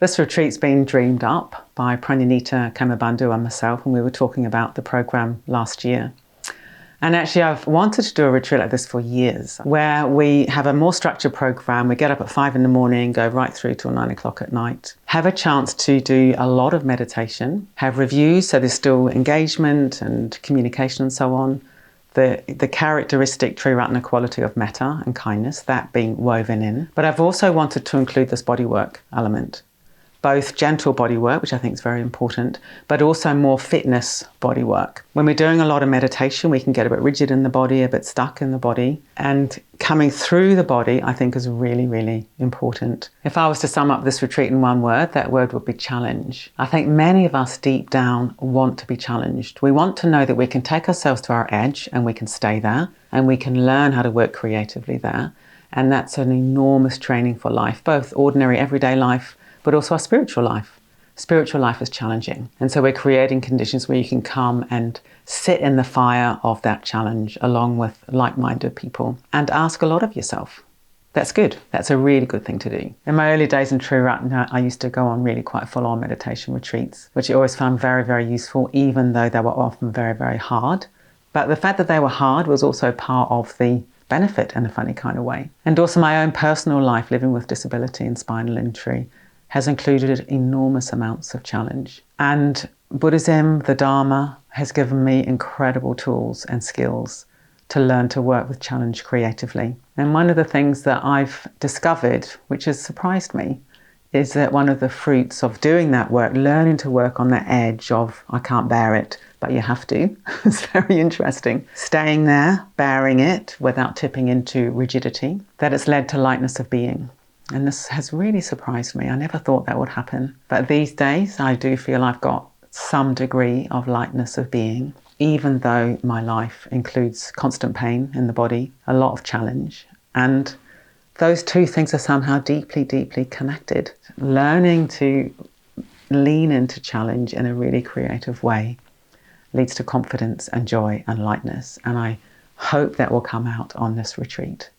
This retreat's been dreamed up by Pranyanita Kamabandhu and myself, and we were talking about the program last year. And actually I've wanted to do a retreat like this for years, where we have a more structured program. We get up at 5 in the morning, go right through till 9 o'clock at night, have a chance to do a lot of meditation, have reviews, so there's still engagement and communication and so on. The characteristic Triratna quality of metta and kindness, that being woven in. But I've also wanted to include this bodywork element, both gentle bodywork, which I think is very important, but also more fitness bodywork. When we're doing a lot of meditation, we can get a bit rigid in the body, a bit stuck in the body, and coming through the body, I think, is really, really important. If I was to sum up this retreat in one word, that word would be challenge. I think many of us deep down want to be challenged. We want to know that we can take ourselves to our edge and we can stay there, and we can learn how to work creatively there. And that's an enormous training for life, both ordinary everyday life, but also our spiritual life. Spiritual life is challenging. And so we're creating conditions where you can come and sit in the fire of that challenge along with like-minded people and ask a lot of yourself. That's good. That's a really good thing to do. In my early days in Triratna, I used to go on really quite full-on meditation retreats, which I always found very, very useful, even though they were often very, very hard. But the fact that they were hard was also part of the benefit in a funny kind of way. And also my own personal life, living with disability and spinal injury, has included enormous amounts of challenge. And Buddhism, the Dharma, has given me incredible tools and skills to learn to work with challenge creatively. And one of the things that I've discovered, which has surprised me, is that one of the fruits of doing that work, learning to work on that edge of, I can't bear it, but you have to. It's very interesting. Staying there, bearing it without tipping into rigidity, that it's led to lightness of being. And this has really surprised me. I never thought that would happen. But these days, I do feel I've got some degree of lightness of being, even though my life includes constant pain in the body, a lot of challenge. And those two things are somehow deeply, deeply connected. Learning to lean into challenge in a really creative way leads to confidence and joy and lightness. And I hope that will come out on this retreat.